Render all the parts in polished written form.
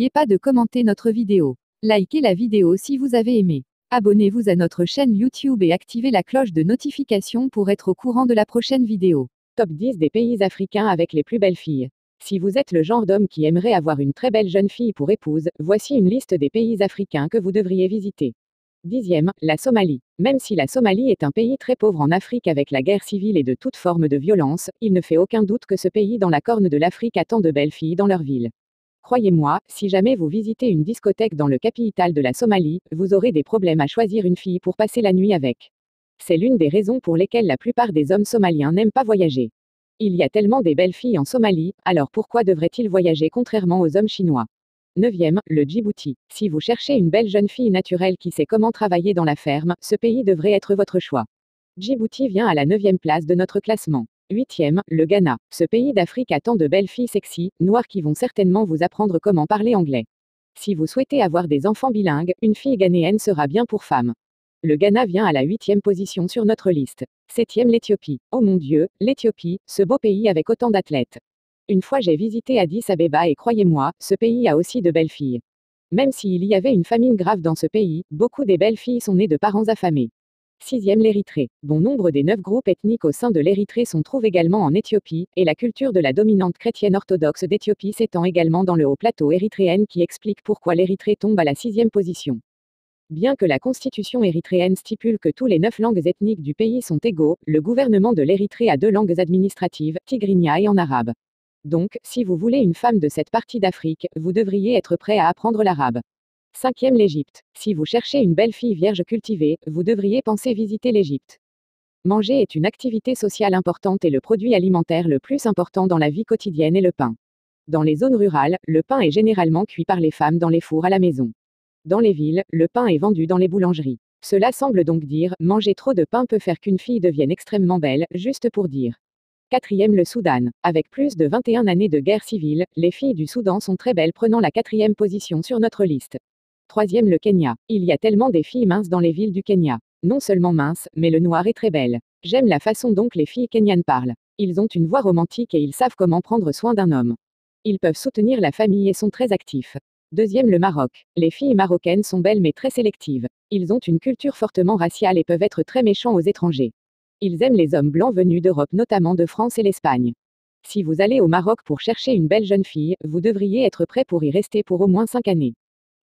N'oubliez pas de commenter notre vidéo. Likez la vidéo si vous avez aimé. Abonnez-vous à notre chaîne YouTube et activez la cloche de notification pour être au courant de la prochaine vidéo. Top 10 des pays africains avec les plus belles filles. Si vous êtes le genre d'homme qui aimerait avoir une très belle jeune fille pour épouse, voici une liste des pays africains que vous devriez visiter. 10e, la Somalie. Même si la Somalie est un pays très pauvre en Afrique avec la guerre civile et de toute forme de violence, il ne fait aucun doute que ce pays dans la corne de l'Afrique a tant de belles filles dans leur ville. Croyez-moi, si jamais vous visitez une discothèque dans le capital de la Somalie, vous aurez des problèmes à choisir une fille pour passer la nuit avec. C'est l'une des raisons pour lesquelles la plupart des hommes somaliens n'aiment pas voyager. Il y a tellement des belles filles en Somalie, alors pourquoi devraient-ils voyager contrairement aux hommes chinois? 9e, le Djibouti. Si vous cherchez une belle jeune fille naturelle qui sait comment travailler dans la ferme, ce pays devrait être votre choix. Djibouti vient à la 9e place de notre classement. 8e, le Ghana. Ce pays d'Afrique a tant de belles filles sexy, noires qui vont certainement vous apprendre comment parler anglais. Si vous souhaitez avoir des enfants bilingues, une fille ghanéenne sera bien pour femme. Le Ghana vient à la 8e position sur notre liste. 7e, l'Éthiopie. Oh mon Dieu, l'Éthiopie, ce beau pays avec autant d'athlètes. Une fois j'ai visité Addis Abeba et croyez-moi, ce pays a aussi de belles filles. Même s'il y avait une famine grave dans ce pays, beaucoup des belles filles sont nées de parents affamés. 6e, l'Érythrée. Bon nombre des 9 groupes ethniques au sein de l'Érythrée sont trouvent également en Éthiopie, et la culture de la dominante chrétienne orthodoxe d'Éthiopie s'étend également dans le haut plateau érythréen qui explique pourquoi l'Érythrée tombe à la 6e position. Bien que la constitution érythréenne stipule que tous les 9 langues ethniques du pays sont égaux, le gouvernement de l'Érythrée a 2 langues administratives, tigrinya et en arabe. Donc, si vous voulez une femme de cette partie d'Afrique, vous devriez être prêt à apprendre l'arabe. 5e, l'Égypte. Si vous cherchez une belle fille vierge cultivée, vous devriez penser visiter l'Égypte. Manger est une activité sociale importante et le produit alimentaire le plus important dans la vie quotidienne est le pain. Dans les zones rurales, le pain est généralement cuit par les femmes dans les fours à la maison. Dans les villes, le pain est vendu dans les boulangeries. Cela semble donc dire, manger trop de pain peut faire qu'une fille devienne extrêmement belle, juste pour dire. 4e, le Soudan. Avec plus de 21 années de guerre civile, les filles du Soudan sont très belles prenant la 4e position sur notre liste. 3e, le Kenya. Il y a tellement des filles minces dans les villes du Kenya. Non seulement minces, mais le noir est très belle. J'aime la façon dont les filles kenyanes parlent. Ils ont une voix romantique et ils savent comment prendre soin d'un homme. Ils peuvent soutenir la famille et sont très actifs. 2e, le Maroc. Les filles marocaines sont belles mais très sélectives. Ils ont une culture fortement raciale et peuvent être très méchants aux étrangers. Ils aiment les hommes blancs venus d'Europe, notamment de France et l'Espagne. Si vous allez au Maroc pour chercher une belle jeune fille, vous devriez être prêt pour y rester pour au moins 5 années.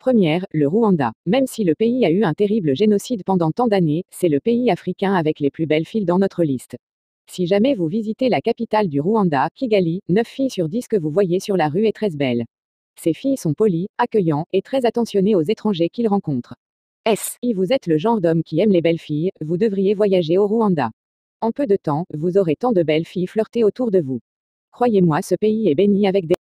Première, le Rwanda. Même si le pays a eu un terrible génocide pendant tant d'années, c'est le pays africain avec les plus belles filles dans notre liste. Si jamais vous visitez la capitale du Rwanda, Kigali, 9 filles sur 10 que vous voyez sur la rue est très belles. Ces filles sont polies, accueillantes et très attentionnées aux étrangers qu'ils rencontrent. Si vous êtes le genre d'homme qui aime les belles filles, vous devriez voyager au Rwanda. En peu de temps, vous aurez tant de belles filles flirter autour de vous. Croyez-moi, ce pays est béni avec des